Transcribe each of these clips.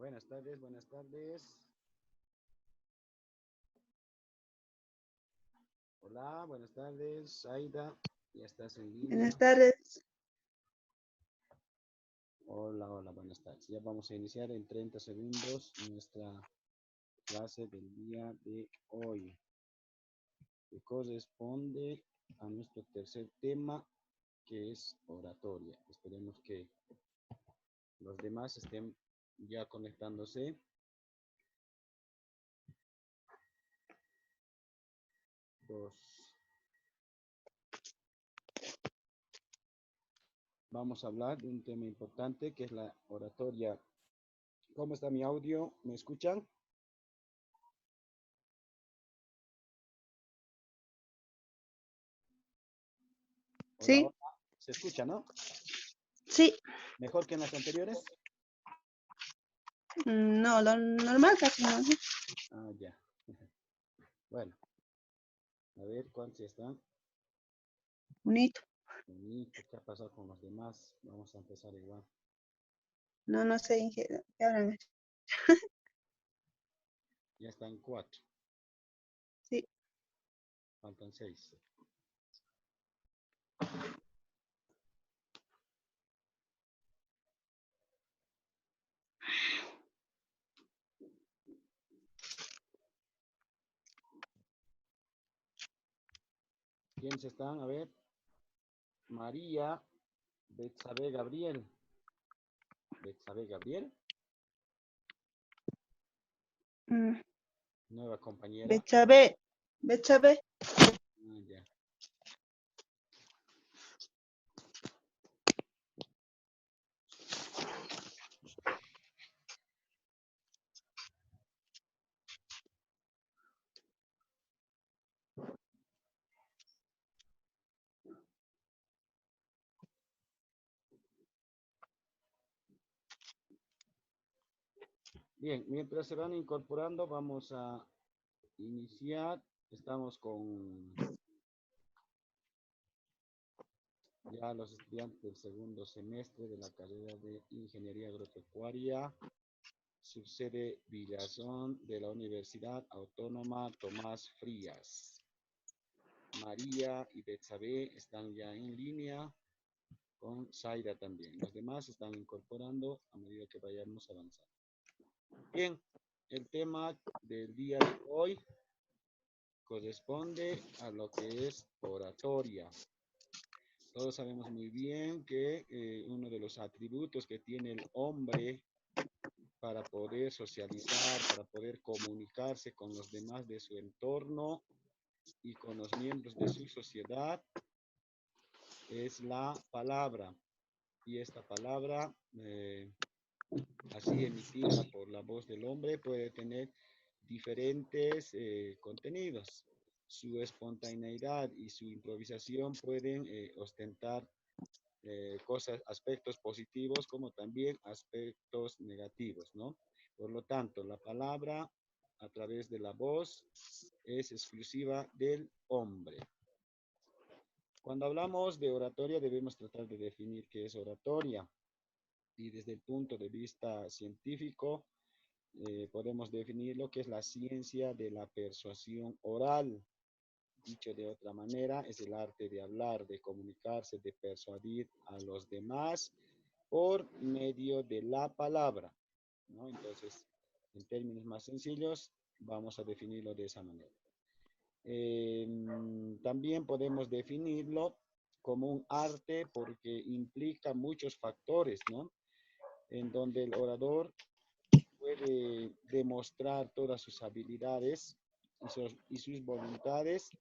Buenas tardes, buenas tardes. Hola, buenas tardes. Aida, ya estás en línea. Buenas tardes. Hola, hola, buenas tardes. Ya vamos a iniciar en 30 segundos nuestra clase del día de hoy, que corresponde a nuestro tercer tema, que es oratoria. Esperemos que los demás estén ya conectándose. Dos. Vamos a hablar de un tema importante que es la oratoria. ¿Cómo está mi audio? ¿Me escuchan? Hola, Sí, hola. ¿Se escucha, no? sí. ¿Mejor que en las anteriores? No, lo normal casi no. Ah, ya. Bueno, a ver cuántos están. Bonito. Bonito, ¿qué ha pasado con los demás? Vamos a empezar igual. No, no sé qué hablan. Ya están cuatro, Sí. faltan seis. ¿Quiénes están? A ver, María, Betsabe Gabriel. Betsabe Gabriel, Mm. nueva compañera. Betsabe. Betsabe. Ah, ya. Bien, mientras se van incorporando, vamos a iniciar. Estamos con ya los estudiantes del segundo semestre de la carrera de Ingeniería Agropecuaria, subsede Villazón de la Universidad Autónoma Tomás Frías. María y Betsabe están ya en línea, con Zaira también. Los demás están incorporando a medida que vayamos avanzando. Bien, el tema del día de hoy corresponde a lo que es oratoria. Todos sabemos muy bien que uno de los atributos que tiene el hombre para poder socializar, para poder comunicarse con los demás de su entorno y con los miembros de su sociedad es la palabra. Y esta palabra, así emitida por la voz del hombre, puede tener diferentes contenidos. Su espontaneidad y su improvisación pueden ostentar cosas, aspectos positivos como también aspectos negativos, ¿no? Por lo tanto, la palabra a través de la voz es exclusiva del hombre. Cuando hablamos de oratoria debemos tratar de definir qué es oratoria y desde el punto de vista científico podemos definir lo que es la ciencia de la persuasión oral. Dicho de otra manera, es el arte de hablar, de comunicarse, de persuadir a los demás por medio de la palabra, ¿no? Entonces, en términos más sencillos, vamos a definirlo de esa manera. Eh, También podemos definirlo como un arte porque implica muchos factores, ¿no? En donde el orador puede demostrar todas sus habilidades y sus voluntades,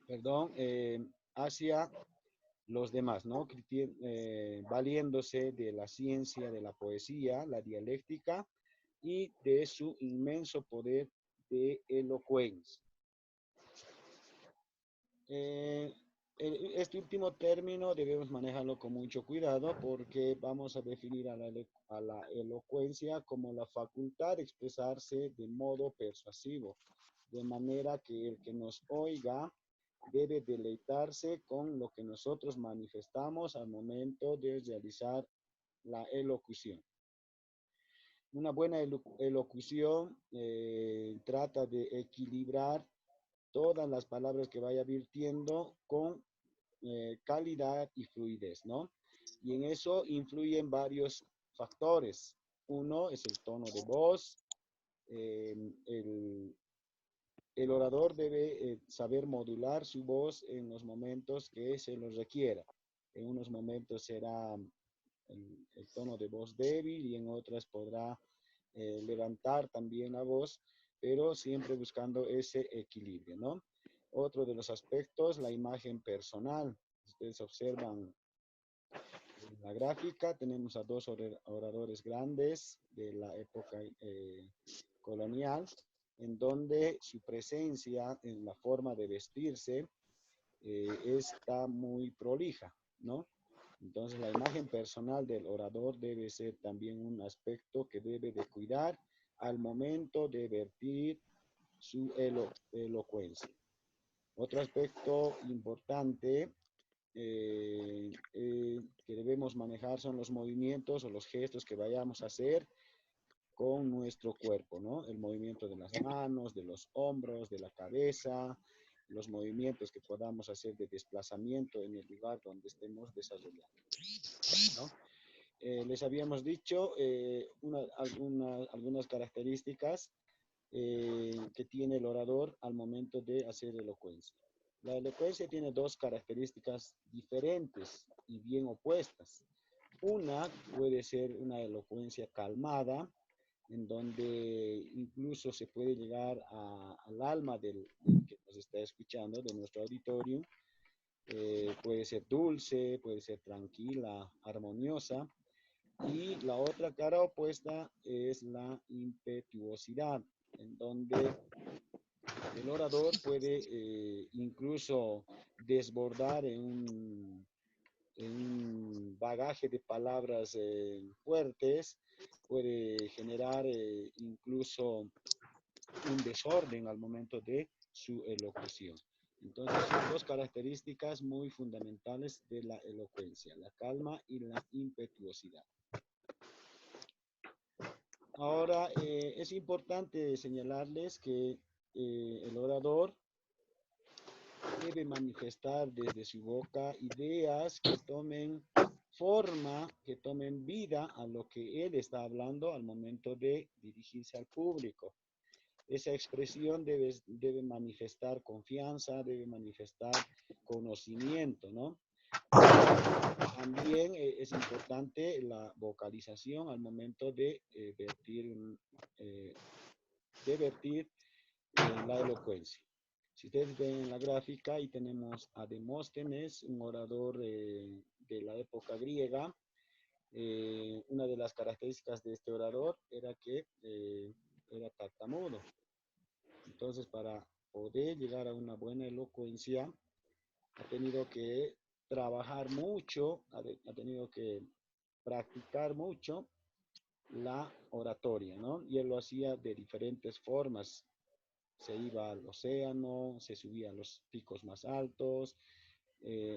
perdón, hacia los demás, ¿no? Valiéndose de la ciencia, de la poesía, la dialéctica y de su inmenso poder de elocuencia. Eh, este último término debemos manejarlo con mucho cuidado porque vamos a definir a la elocuencia como la facultad de expresarse de modo persuasivo, de manera que el que nos oiga debe deleitarse con lo que nosotros manifestamos al momento de realizar la elocución. Una buena elocución trata de equilibrar todas las palabras que vaya virtiendo con calidad y fluidez, ¿no? Y en eso influyen varios factores. Uno es el tono de voz. eh, el, el orador debe saber modular su voz en los momentos que se lo requiera. En unos momentos será el tono de voz débil y en otras podrá levantar también la voz, pero siempre buscando ese equilibrio, ¿no? Otro de los aspectos, la imagen personal. Ustedes observan en la gráfica, tenemos a dos oradores grandes de la época colonial, en donde su presencia en la forma de vestirse está muy prolija, ¿no? Entonces la imagen personal del orador debe ser también un aspecto que debe de cuidar al momento de vertir su elocuencia. Otro aspecto importante que debemos manejar son los movimientos o los gestos que vayamos a hacer con nuestro cuerpo, ¿no? El movimiento de las manos, de los hombros, de la cabeza, los movimientos que podamos hacer de desplazamiento en el lugar donde estemos desarrollando, ¿no? Les habíamos dicho algunas características que tiene el orador al momento de hacer elocuencia. La elocuencia tiene dos características diferentes y bien opuestas. Una puede ser una elocuencia calmada, en donde incluso se puede llegar al alma del que nos está escuchando, de nuestro auditorio. Puede ser dulce, puede ser tranquila, armoniosa. Y la otra cara opuesta es la impetuosidad, en donde el orador puede incluso desbordar en un bagaje de palabras fuertes, puede generar incluso un desorden al momento de su elocución. Entonces, son dos características muy fundamentales de la elocuencia, la calma y la impetuosidad. Ahora, es importante señalarles que el orador debe manifestar desde su boca ideas que tomen forma, que tomen vida a lo que él está hablando al momento de dirigirse al público. Esa expresión debe manifestar confianza, debe manifestar conocimiento, ¿no? También es importante la vocalización al momento de vertir la elocuencia. Si ustedes ven en la gráfica, ahí tenemos a Demóstenes, un orador de la época griega. Una de las características de este orador era que era tartamudo. Entonces, para poder llegar a una buena elocuencia, ha tenido que trabajar mucho, ha tenido que practicar mucho la oratoria, ¿no? Y él lo hacía de diferentes formas. Se iba al océano, se subía a los picos más altos,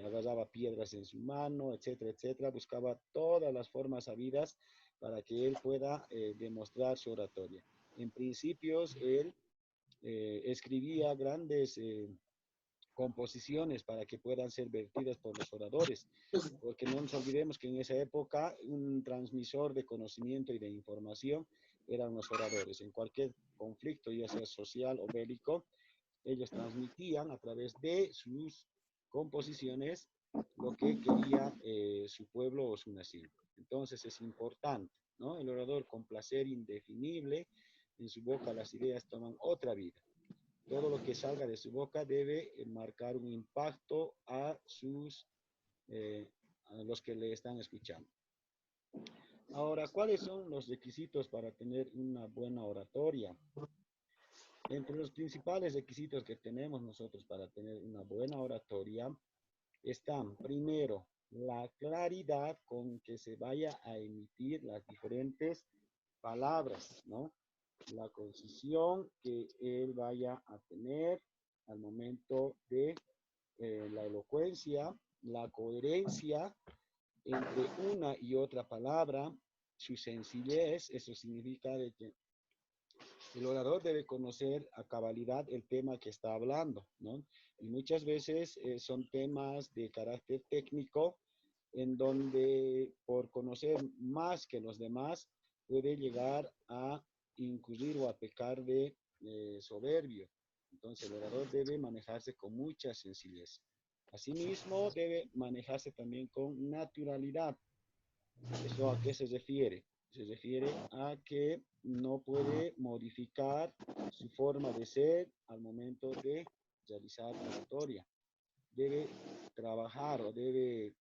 agarraba piedras en su mano, etcétera, etcétera. Buscaba todas las formas habidas para que él pueda demostrar su oratoria. En principios, él escribía grandes composiciones para que puedan ser vertidas por los oradores, porque no nos olvidemos que en esa época un transmisor de conocimiento y de información eran los oradores. En cualquier conflicto, ya sea social o bélico, ellos transmitían a través de sus composiciones lo que quería su pueblo o su nación. Entonces es importante, ¿no? El orador con placer indefinible, en su boca las ideas toman otra vida. Todo lo que salga de su boca debe marcar un impacto a los que le están escuchando. Ahora, ¿cuáles son los requisitos para tener una buena oratoria? Entre los principales requisitos que tenemos nosotros para tener una buena oratoria están, primero, la claridad con que se vaya a emitir las diferentes palabras, ¿no? La concisión que él vaya a tener al momento de la elocuencia, la coherencia entre una y otra palabra, su sencillez. Eso significa de que el orador debe conocer a cabalidad el tema que está hablando, ¿no? Y muchas veces son temas de carácter técnico en donde por conocer más que los demás puede llegar a incurrir o a pecar de soberbio. Entonces el orador debe manejarse con mucha sencillez. Asimismo, debe manejarse también con naturalidad. ¿Esto a qué se refiere? Se refiere a que no puede modificar su forma de ser al momento de realizar oratoria. Debe trabajar o debe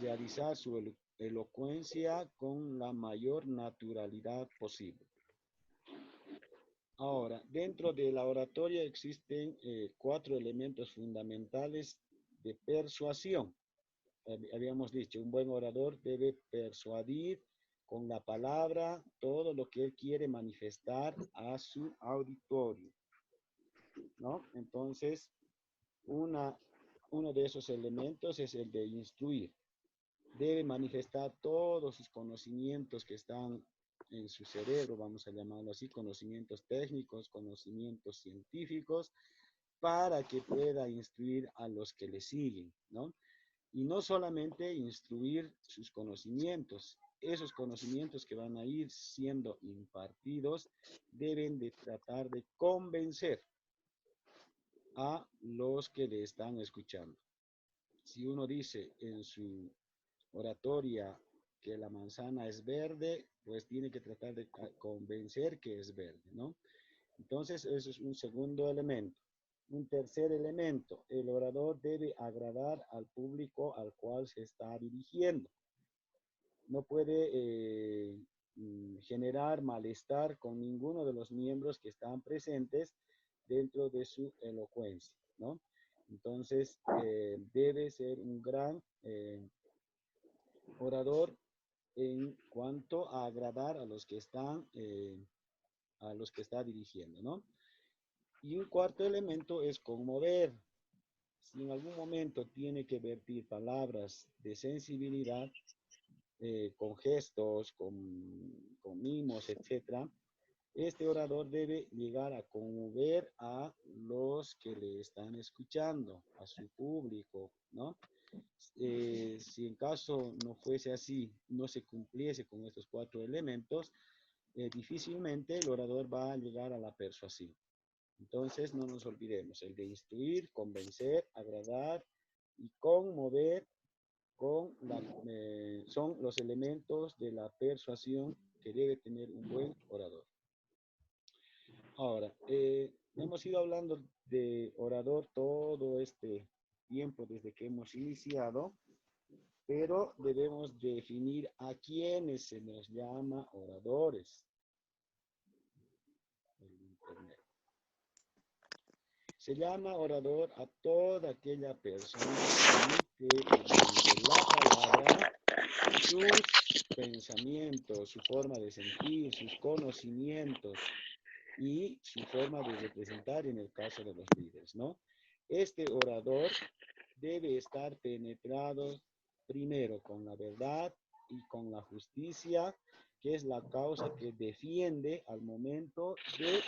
realizar su elocuencia con la mayor naturalidad posible. Ahora, dentro de la oratoria existen 4 elementos fundamentales de persuasión. Habíamos dicho, un buen orador debe persuadir con la palabra todo lo que él quiere manifestar a su auditorio, ¿no? Entonces, uno de esos elementos es el de instruir. Debe manifestar todos sus conocimientos que están en su cerebro, vamos a llamarlo así, conocimientos técnicos, conocimientos científicos, para que pueda instruir a los que le siguen, ¿no? Y no solamente instruir sus conocimientos, esos conocimientos que van a ir siendo impartidos deben de tratar de convencer a los que le están escuchando. Si uno dice en su oratoria que la manzana es verde, pues tiene que tratar de convencer que es verde, ¿no? Entonces, eso es un segundo elemento. Un tercer elemento, el orador debe agradar al público al cual se está dirigiendo. No puede generar malestar con ninguno de los miembros que están presentes dentro de su elocuencia, ¿no? Entonces, debe ser un gran orador en cuanto a agradar a los que están, a los que está dirigiendo, ¿no? Y un cuarto elemento es conmover. Si en algún momento tiene que vertir palabras de sensibilidad, con gestos, con mimos, etcétera, este orador debe llegar a conmover a los que le están escuchando, a su público, ¿no? Si en caso no fuese así, no se cumpliese con estos 4 elementos, difícilmente el orador va a llegar a la persuasión. Entonces, no nos olvidemos, el de instruir, convencer, agradar y conmover son los elementos de la persuasión que debe tener un buen orador. Ahora, hemos ido hablando de orador todo este tiempo desde que hemos iniciado, pero debemos definir a quienes se nos llama oradores. Se llama orador a toda aquella persona que mediante la palabra sus pensamientos, su forma de sentir, sus conocimientos y su forma de representar en el caso de los líderes, ¿no? Este orador debe estar penetrado primero con la verdad y con la justicia, que es la causa que defiende al momento de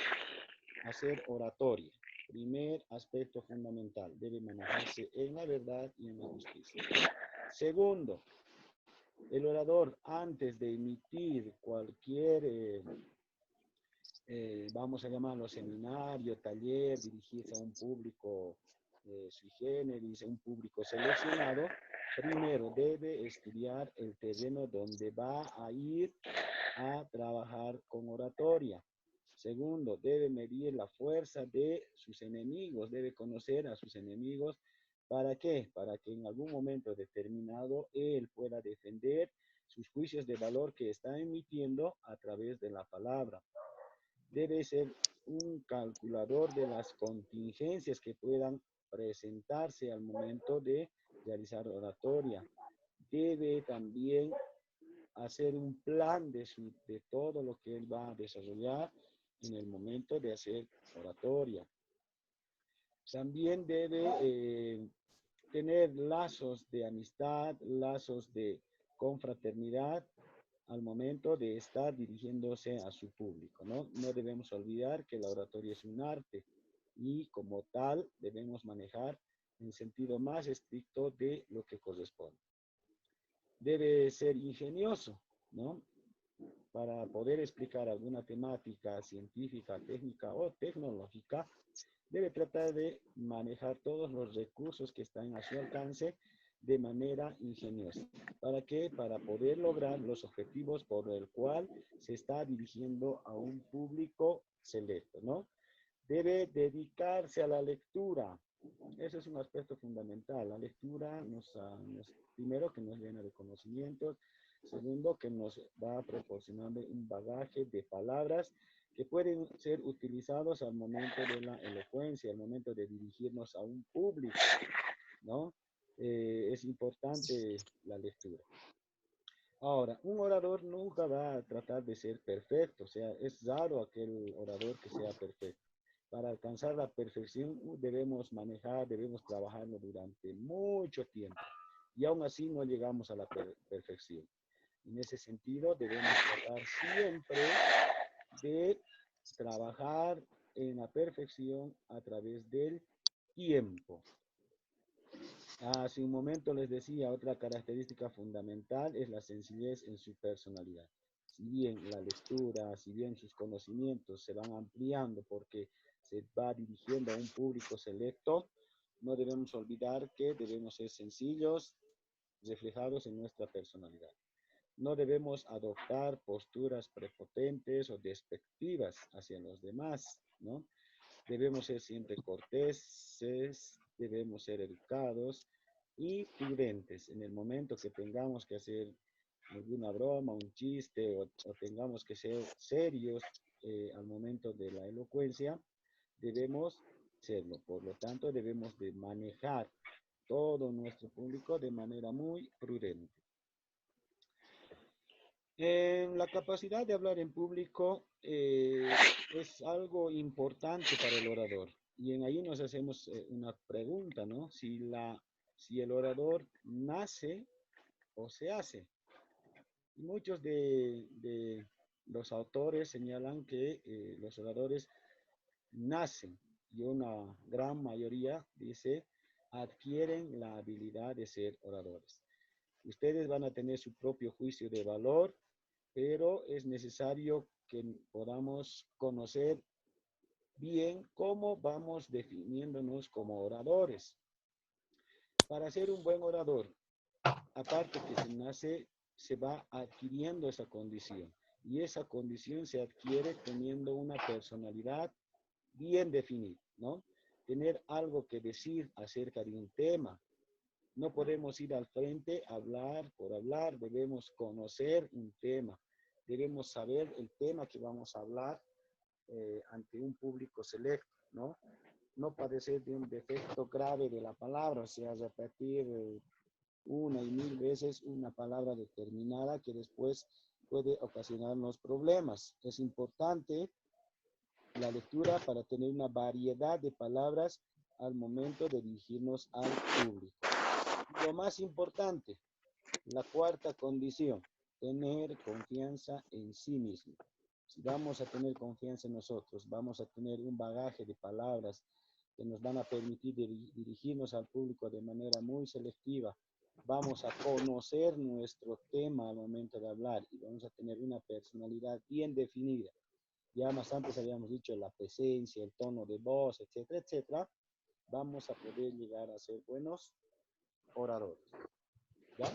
hacer oratoria. Primer aspecto fundamental, debe manejarse en la verdad y en la justicia. Segundo, el orador antes de emitir cualquier, vamos a llamarlo seminario, taller, dirigirse a un público sui generis, a un público seleccionado, primero debe estudiar el terreno donde va a ir a trabajar con oratoria. Segundo, debe medir la fuerza de sus enemigos, debe conocer a sus enemigos. ¿Para qué? Para que en algún momento determinado él pueda defender sus juicios de valor que está emitiendo a través de la palabra. Debe ser un calculador de las contingencias que puedan presentarse al momento de realizar oratoria. Debe también hacer un plan de todo lo que él va a desarrollar en el momento de hacer oratoria. También debe tener lazos de amistad, lazos de confraternidad al momento de estar dirigiéndose a su público, ¿no? No debemos olvidar que la oratoria es un arte y como tal debemos manejar en sentido más estricto de lo que corresponde. Debe ser ingenioso, ¿no? Para poder explicar alguna temática científica, técnica o tecnológica, debe tratar de manejar todos los recursos que están a su alcance de manera ingeniosa. ¿Para qué? Para poder lograr los objetivos por el cual se está dirigiendo a un público selecto, ¿no? Debe dedicarse a la lectura. Ese es un aspecto fundamental. La lectura primero, que nos llena de conocimientos. Segundo, que nos va proporcionando un bagaje de palabras que pueden ser utilizados al momento de la elocuencia, al momento de dirigirnos a un público, ¿no? Es importante la lectura. Ahora, un orador nunca va a tratar de ser perfecto, o sea, es raro aquel orador que sea perfecto. Para alcanzar la perfección debemos manejar, debemos trabajarlo durante mucho tiempo y aún así no llegamos a la perfección. En ese sentido, debemos tratar siempre de trabajar en la perfección a través del tiempo. Hace un momento les decía, otra característica fundamental es la sencillez en su personalidad. Si bien la lectura, si bien sus conocimientos se van ampliando porque se va dirigiendo a un público selecto, no debemos olvidar que debemos ser sencillos, reflejados en nuestra personalidad. No debemos adoptar posturas prepotentes o despectivas hacia los demás, ¿no? Debemos ser siempre corteses, debemos ser educados y prudentes en el momento que tengamos que hacer alguna broma, un chiste o tengamos que ser serios al momento de la elocuencia, debemos serlo. Por lo tanto, debemos de manejar todo nuestro público de manera muy prudente. La capacidad de hablar en público es algo importante para el orador. Y en ahí nos hacemos una pregunta, ¿no? Si el orador nace o se hace. Y muchos de los autores señalan que los oradores nacen y una gran mayoría dice adquieren la habilidad de ser oradores. Ustedes van a tener su propio juicio de valor, pero es necesario que podamos conocer bien cómo vamos definiéndonos como oradores. Para ser un buen orador, aparte que se nace, se va adquiriendo esa condición. Y esa condición se adquiere teniendo una personalidad bien definida, ¿no? Tener algo que decir acerca de un tema. No podemos ir al frente a hablar por hablar, debemos conocer un tema, debemos saber el tema que vamos a hablar ante un público selecto, ¿no? No padecer de un defecto grave de la palabra, o sea, repetir una y mil veces una palabra determinada que después puede ocasionarnos problemas. Es importante la lectura para tener una variedad de palabras al momento de dirigirnos al público. Lo más importante, la cuarta condición, tener confianza en sí mismo. Si vamos a tener confianza en nosotros, vamos a tener un bagaje de palabras que nos van a permitir dirigirnos al público de manera muy selectiva. Vamos a conocer nuestro tema al momento de hablar y vamos a tener una personalidad bien definida. Ya más antes habíamos dicho la presencia, el tono de voz, etcétera, etcétera. Vamos a poder llegar a ser buenos oradores. ¿Ya?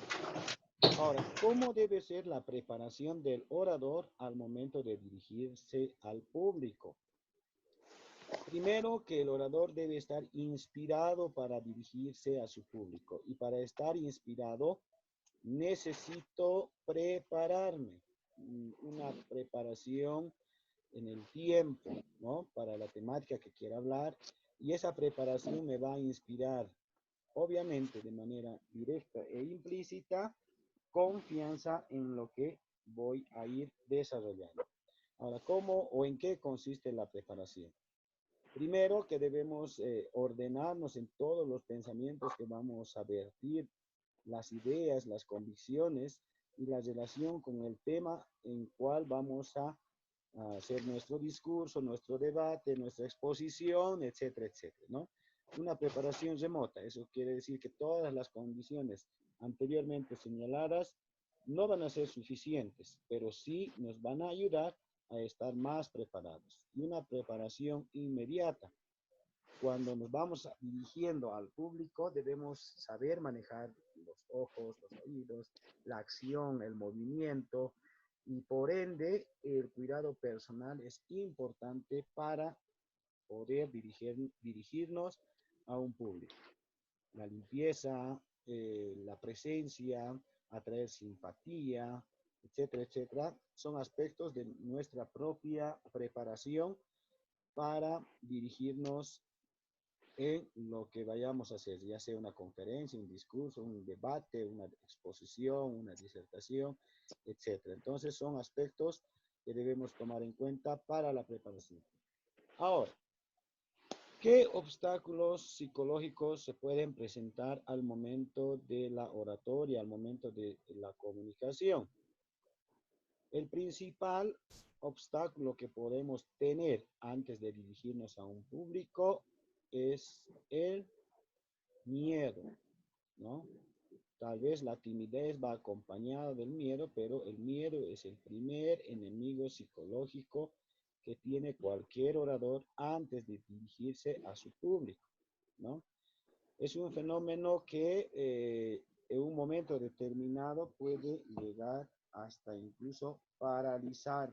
Ahora, ¿cómo debe ser la preparación del orador al momento de dirigirse al público? Primero, que el orador debe estar inspirado para dirigirse a su público. Y para estar inspirado, necesito prepararme. Una preparación en el tiempo, ¿no? Para la temática que quiera hablar. Y esa preparación me va a inspirar, obviamente, de manera directa e implícita, confianza en lo que voy a ir desarrollando. Ahora, ¿cómo o en qué consiste la preparación? Primero que debemos ordenarnos en todos los pensamientos que vamos a vertir, las ideas, las convicciones y la relación con el tema en cual vamos a hacer nuestro discurso, nuestro debate, nuestra exposición, etcétera, etcétera, ¿no? Una preparación remota, eso quiere decir que todas las condiciones anteriormente señaladas no van a ser suficientes, pero sí nos van a ayudar a estar más preparados. Y una preparación inmediata. Cuando nos vamos dirigiendo al público, debemos saber manejar los ojos, los oídos, la acción, el movimiento, y por ende el cuidado personal es importante para poder dirigirnos a un público. La limpieza, la presencia, atraer simpatía, etcétera, etcétera, son aspectos de nuestra propia preparación para dirigirnos en lo que vayamos a hacer, ya sea una conferencia, un discurso, un debate, una exposición, una disertación, etcétera. Entonces son aspectos que debemos tomar en cuenta para la preparación. Ahora, ¿qué obstáculos psicológicos se pueden presentar al momento de la oratoria, al momento de la comunicación? El principal obstáculo que podemos tener antes de dirigirnos a un público es el miedo, ¿no? Tal vez la timidez va acompañada del miedo, pero el miedo es el primer enemigo psicológico que tiene cualquier orador antes de dirigirse a su público, ¿no? Es un fenómeno que en un momento determinado puede llegar hasta incluso paralizar,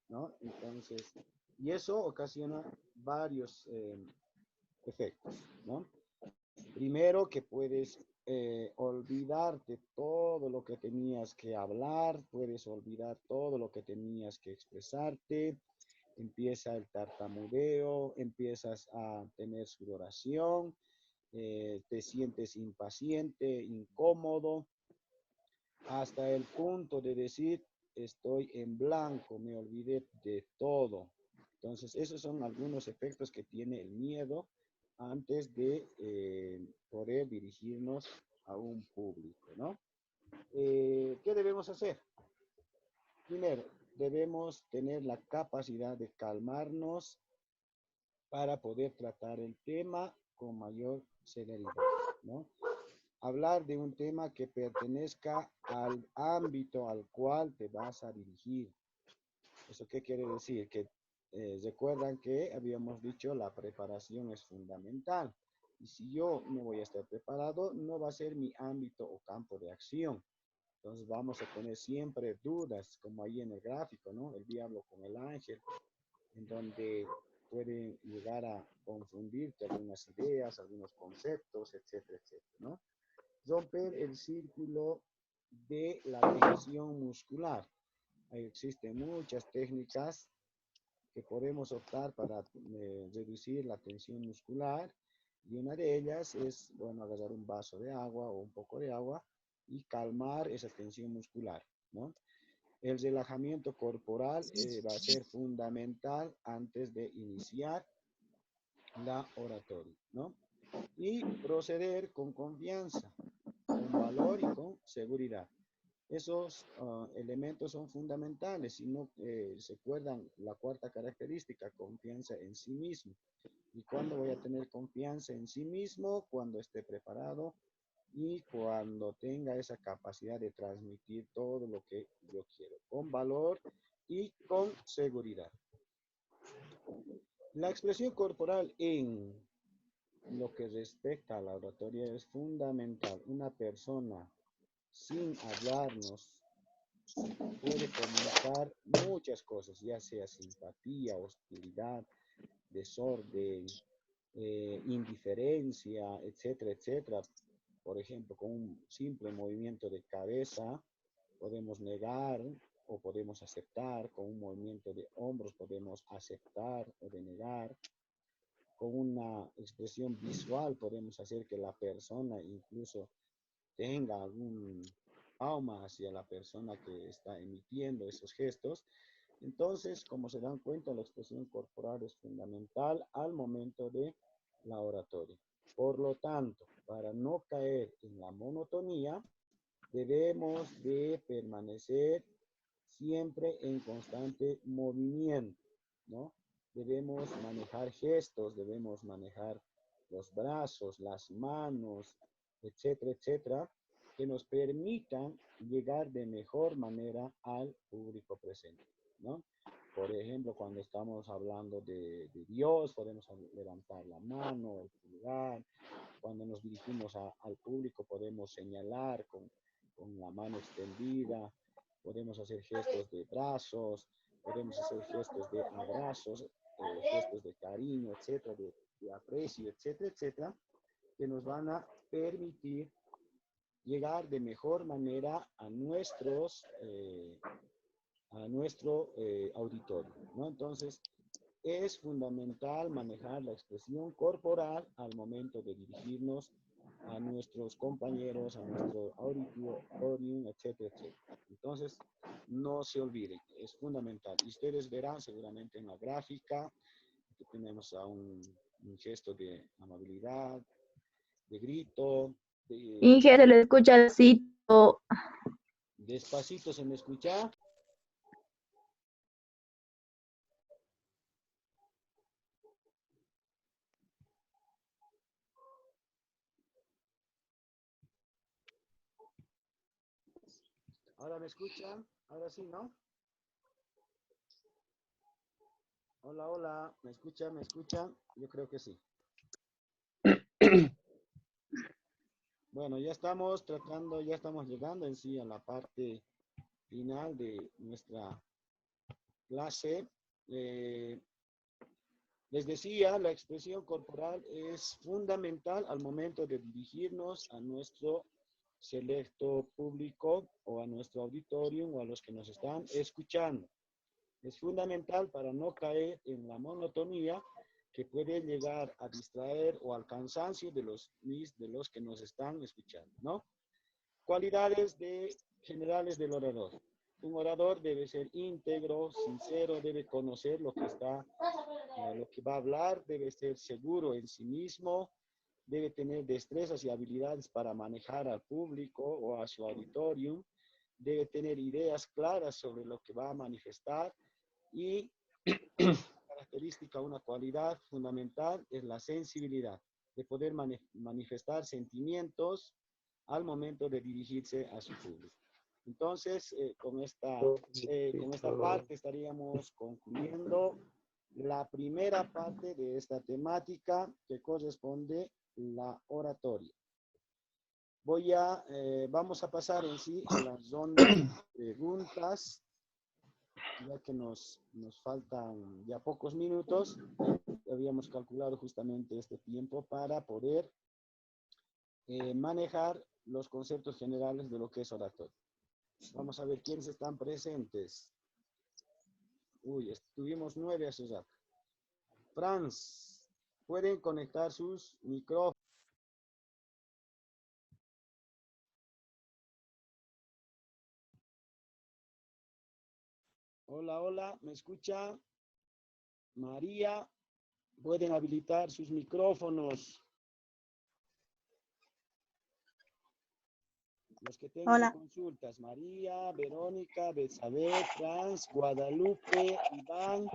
¿no? Entonces, y eso ocasiona varios efectos, ¿no? Primero que puedes olvidarte todo lo que tenías que hablar, puedes olvidar todo lo que tenías que expresarte, empieza el tartamudeo, empiezas a tener sudoración, te sientes impaciente, incómodo, hasta el punto de decir, estoy en blanco, me olvidé de todo. Entonces, esos son algunos efectos que tiene el miedo antes de poder dirigirnos a un público, ¿no? ¿Qué debemos hacer? Primero, debemos tener la capacidad de calmarnos para poder tratar el tema con mayor celeridad, ¿no? Hablar de un tema que pertenezca al ámbito al cual te vas a dirigir. ¿Eso qué quiere decir? Que recuerdan que habíamos dicho la preparación es fundamental. Y si yo no voy a estar preparado, no va a ser mi ámbito o campo de acción. Entonces vamos a tener siempre dudas, como ahí en el gráfico, ¿no? El diablo con el ángel, en donde pueden llegar a confundirte algunas ideas, algunos conceptos, etcétera, etcétera, ¿no? Romper el círculo de la tensión muscular. Ahí existen muchas técnicas que podemos optar para reducir la tensión muscular y una de ellas es, bueno, agarrar un vaso de agua o un poco de agua y calmar esa tensión muscular, ¿no? El relajamiento corporal va a ser fundamental antes de iniciar la oratoria, ¿no? Y proceder con confianza, con valor y con seguridad. Esos elementos son fundamentales. Si no se acuerdan, la cuarta característica, confianza en sí mismo. ¿Y cuándo voy a tener confianza en sí mismo? Cuando esté preparado y cuando tenga esa capacidad de transmitir todo lo que yo quiero, con valor y con seguridad. La expresión corporal en lo que respecta a la oratoria es fundamental. Una persona sin hablarnos puede comunicar muchas cosas, ya sea simpatía, hostilidad, desorden, indiferencia, etcétera, etcétera. Por ejemplo, con un simple movimiento de cabeza podemos negar o podemos aceptar, con un movimiento de hombros podemos aceptar o denegar, con una expresión visual podemos hacer que la persona incluso tenga algún trauma hacia la persona que está emitiendo esos gestos. Entonces, como se dan cuenta, la expresión corporal es fundamental al momento de la oratoria. Por lo tanto, para no caer en la monotonía, debemos de permanecer siempre en constante movimiento, ¿no? Debemos manejar gestos, debemos manejar los brazos, las manos, etcétera, etcétera, que nos permitan llegar de mejor manera al público presente, ¿no? Por ejemplo, cuando estamos hablando de Dios, podemos levantar la mano, el pulgar. Cuando nos dirigimos al público, podemos señalar con la mano extendida, podemos hacer gestos de brazos, podemos hacer gestos de abrazos, gestos de cariño, etcétera, de aprecio, etcétera, etcétera, que nos van a permitir llegar de mejor manera a nuestro auditorio, ¿no? Entonces, es fundamental manejar la expresión corporal al momento de dirigirnos a nuestros compañeros, a nuestro auditorium, etcétera, etcétera. Entonces, no se olviden, es fundamental. Y ustedes verán seguramente en la gráfica que tenemos a un gesto de amabilidad, de grito, Inge, se le escucha así. despacito, ¿se me escucha? ¿Ahora me escuchan? Ahora sí, ¿no? Hola, hola, ¿me escuchan? ¿Me escuchan? Yo creo que sí. Bueno, ya estamos llegando en sí a la parte final de nuestra clase. Les decía, la expresión corporal es fundamental al momento de dirigirnos a nuestro selecto público o a nuestro auditorium o a los que nos están escuchando. Es fundamental para no caer en la monotonía que puede llegar a distraer o al cansancio de los que nos están escuchando, ¿no? Cualidades generales del orador. Un orador debe ser íntegro, sincero, debe conocer lo que va a hablar, debe ser seguro en sí mismo, debe tener destrezas y habilidades para manejar al público o a su auditorium, debe tener ideas claras sobre lo que va a manifestar y característica, una cualidad fundamental es la sensibilidad, de poder manifestar sentimientos al momento de dirigirse a su público. Entonces, con esta parte estaríamos concluyendo la primera parte de esta temática que corresponde la oratoria. Vamos a pasar en sí a las rondas de preguntas, ya que nos faltan ya pocos minutos. Habíamos calculado justamente este tiempo para poder manejar los conceptos generales de lo que es oratoria. Vamos a ver quiénes están presentes. Uy, estuvimos 9 hace rato. Franz, pueden conectar sus micrófonos. Hola, hola, ¿me escucha? María, pueden habilitar sus micrófonos. Los que tengan Hola. consultas, María, Verónica, Betsabé, Franz, Guadalupe, Iván,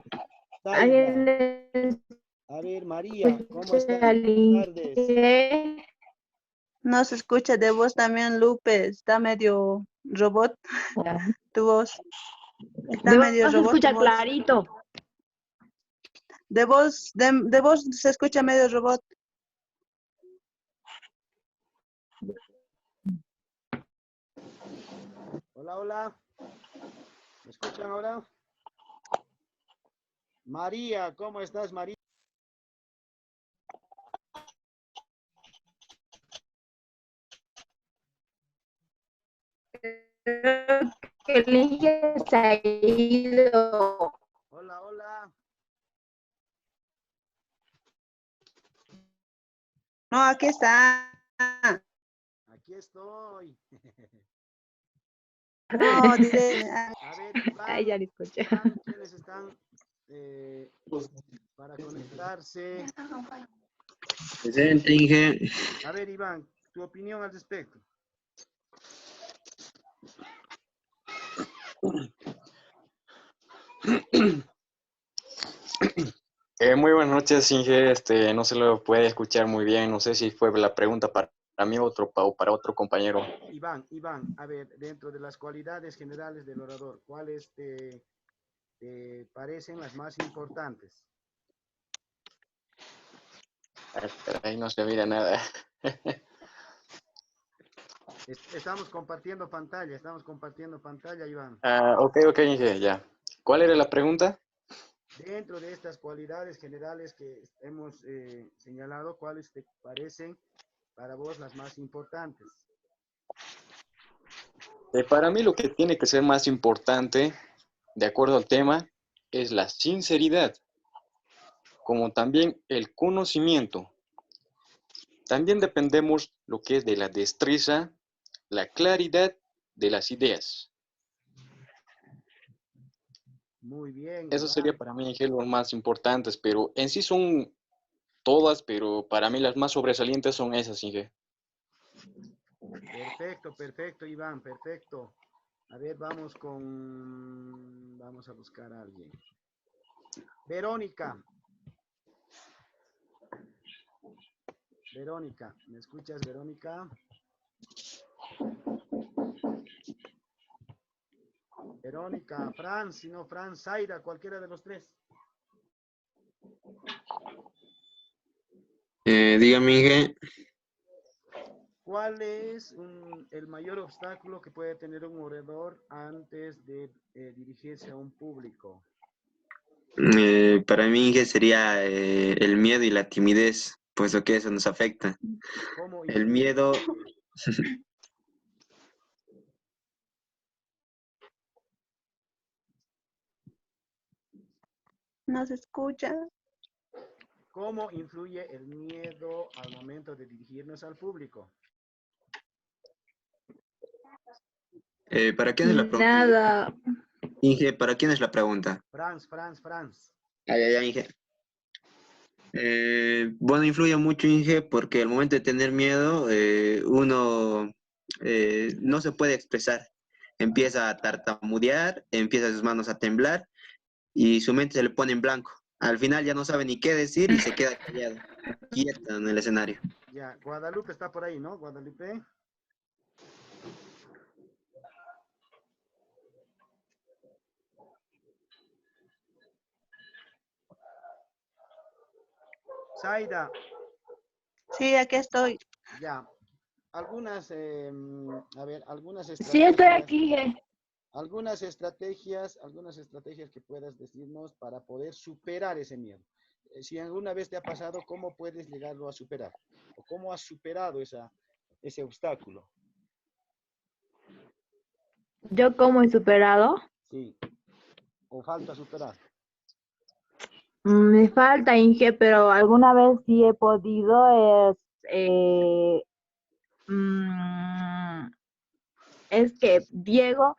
Taiga. A ver, María, ¿cómo estás? Buenas tardes. No se escucha de voz también, Lupe. Está medio robot tu voz. Está medio No se robot tu escucha voz. clarito. De voz se escucha medio robot. Hola, hola. ¿Me escuchan ahora? María, ¿cómo estás, María? Creo que el Inge se ha ido. Hola, hola. No, aquí está. Aquí estoy. No, diré. A ver, Iván, Ay, ya lo escuché. Iván, ¿quiénes están para conectarse? Presente, Inge. A ver, Iván, tu opinión al respecto. Muy buenas noches, Inge. No se lo puede escuchar muy bien. No sé si fue la pregunta para mí o para otro compañero. Iván, a ver, dentro de las cualidades generales del orador, ¿cuáles te parecen las más importantes? Ahí no se mira nada. Estamos compartiendo pantalla, Iván. Ok, Inge, ya. ¿Cuál era la pregunta? Dentro de estas cualidades generales que hemos señalado, ¿cuáles te parecen para vos las más importantes? Para mí lo que tiene que ser más importante, de acuerdo al tema, es la sinceridad, como también el conocimiento. También dependemos lo que es de la destreza, la claridad de las ideas. Muy bien, Eso sería Iván. para mí, Inge, los más importantes, pero en sí son todas, pero para mí las más sobresalientes son esas, Inge. Perfecto, Iván, perfecto. A ver, vamos a buscar a alguien. Verónica, ¿me escuchas, Verónica? Verónica, Franz, si no Franz, Zaira, cualquiera de los tres. Dígame, Inge. ¿Cuál es el mayor obstáculo que puede tener un orador antes de dirigirse a un público? Para mí, Inge, sería el miedo y la timidez, puesto que eso nos afecta. ¿Cómo El influye? miedo, No se escucha. ¿Cómo influye el miedo al momento de dirigirnos al público? ¿para quién es la pregunta? Nada. Inge, ¿para quién es la pregunta? Franz. Inge. Bueno, influye mucho, Inge, porque al momento de tener miedo, uno no se puede expresar. Empieza a tartamudear, empieza sus manos a temblar y su mente se le pone en blanco. Al final ya no sabe ni qué decir y se queda callado, quieto en el escenario. Ya, Guadalupe está por ahí, ¿no? Guadalupe. Zaida, Sí, aquí estoy. ya. Algunas Sí, estoy estrategias, aquí. algunas estrategias que puedas decirnos para poder superar ese miedo. Si alguna vez te ha pasado, ¿cómo puedes llegarlo a superar? ¿O cómo has superado ese obstáculo? ¿Yo cómo he superado? Sí, o falta superar. Me falta, Inge, pero alguna vez sí he podido. Es que Diego,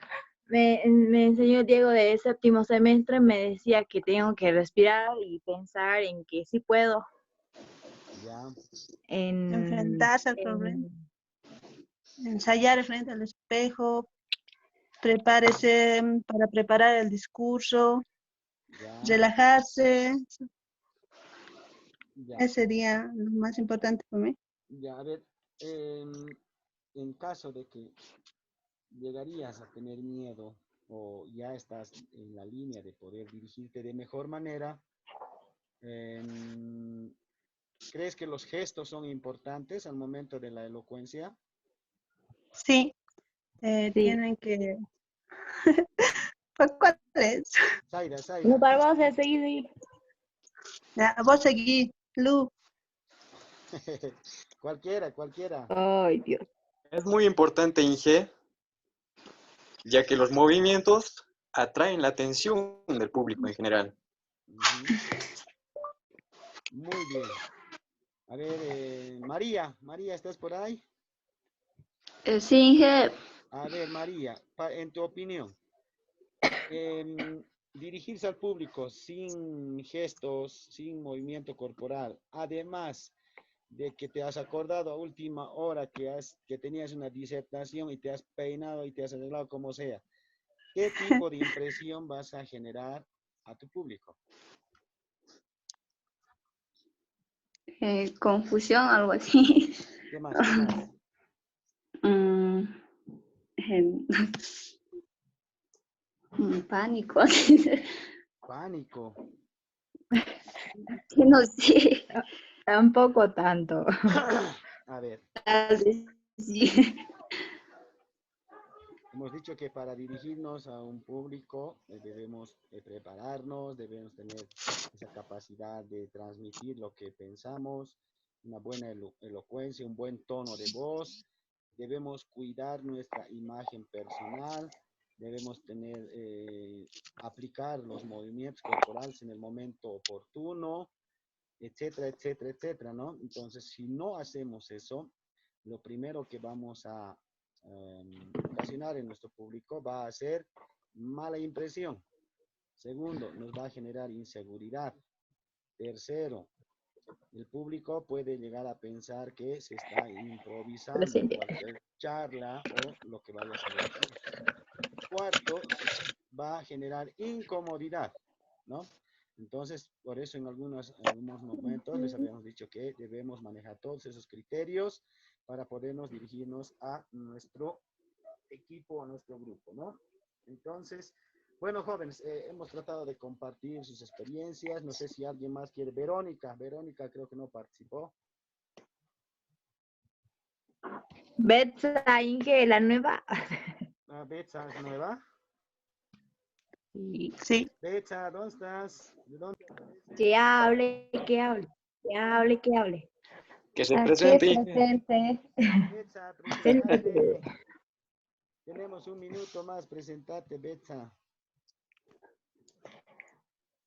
me enseñó Diego de séptimo semestre, me decía que tengo que respirar y pensar en que sí puedo. Ya. Enfrentarse al problema. Ensayar frente al espejo. Prepárese para preparar el discurso. Ya. Relajarse. Ya. Ese sería lo más importante para mí. Ya, a ver, en caso de que llegarías a tener miedo o ya estás en la línea de poder dirigirte de mejor manera, ¿crees que los gestos son importantes al momento de la elocuencia? Sí, Sí. tienen que... ¿Cuál es? Zaira. No, para vos es seguir. Ya, vos seguí, Lu. Cualquiera. Ay, Dios. Es muy importante, Inge, ya que los movimientos atraen la atención del público en general. Ujú. Muy bien. A ver, María, ¿estás por ahí? Sí, Inge, A ver, María, en tu opinión, dirigirse al público sin gestos, sin movimiento corporal, además de que te has acordado a última hora que tenías una disertación y te has peinado y te has arreglado como sea, ¿qué tipo de impresión vas a generar a tu público? Confusión, algo así. ¿Qué más? ¿Qué más? Mm, em, pánico. Pánico. No sé. Tampoco tanto. A ver, Sí. hemos dicho que para dirigirnos a un público debemos prepararnos, debemos tener esa capacidad de transmitir lo que pensamos, una buena elocuencia, un buen tono de voz, debemos cuidar nuestra imagen personal, debemos tener, aplicar los movimientos corporales en el momento oportuno, etcétera, etcétera, etcétera, ¿no? Entonces, si no hacemos eso, lo primero que vamos a ocasionar en nuestro público va a ser mala impresión. Segundo, nos va a generar inseguridad. Tercero, el público puede llegar a pensar que se está improvisando en Presente. cualquier charla o lo que vayas a decir. Cuarto, va a generar incomodidad, ¿no? Entonces, por eso en algunos momentos les habíamos dicho que debemos manejar todos esos criterios para podernos dirigirnos a nuestro equipo, a nuestro grupo, ¿no? Entonces, bueno, jóvenes, hemos tratado de compartir sus experiencias. No sé si alguien más quiere. Verónica creo que no participó. Betsa Inge, la nueva. Betsa es nueva. Sí. Betsa, ¿dónde estás? ¿De dónde apareces? Que hable, que hable, que hable, que hable. Que se Aquí presente. presente. Betsa, presentate. Tenemos un minuto más. Presentate, Betsa.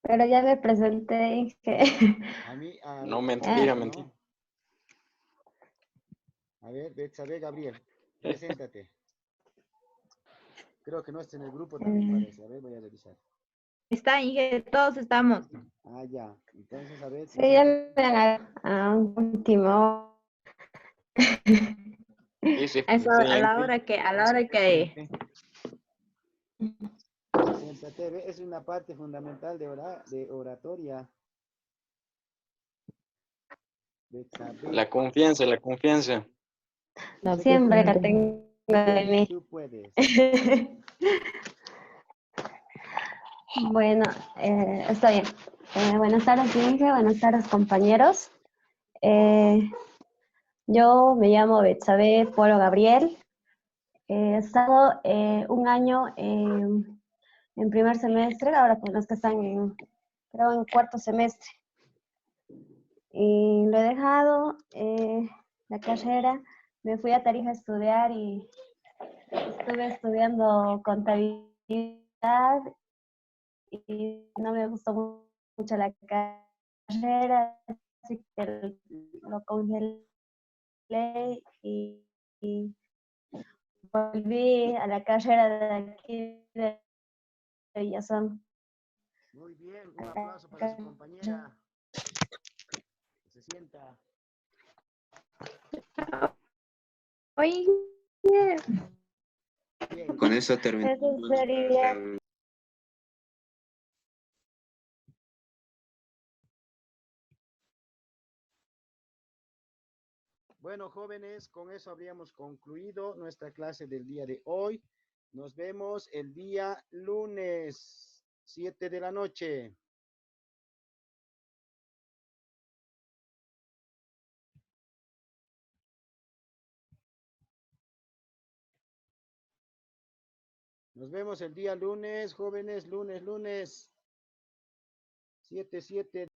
Pero ya me presenté, Inge. A mí, No, a mentira, mí mentira. no. A ver, Betsa, ve, Gabriel, preséntate. Creo que no está en el grupo también parece. A ver, voy a revisar. Está Inge, todos estamos. Ah, ya. Entonces, a ver, Sí, ya preséntate. me agarré a un último. Que se Eso a la presente. hora que, a la Que se hora que. presente. Preséntate, ve, es una parte fundamental de oratoria. Betsa, ve. La confianza, la confianza. Yo sé que tú Siempre la puedes. tengo Tú de puedes, mí. tú puedes. Bueno, está bien. Buenas tardes, Inge. Buenas tardes, compañeros. Yo me llamo Betsabe Polo Gabriel. He estado un año en primer semestre, ahora con los que están creo en cuarto semestre. Y lo he dejado, la carrera, me fui a Tarija a estudiar y estuve estudiando contabilidad y no me gustó mucho la carrera, así que lo congelé y volví a la carrera de aquí de Villazón. Muy bien, un aplauso para su compañera. Que se sienta. Oye, Bien. Con eso Eso terminamos. sería. Bueno, jóvenes, con eso habríamos concluido nuestra clase del día de hoy. Nos vemos el día lunes, 7 de la noche. Nos vemos el día lunes, jóvenes, lunes, 7 de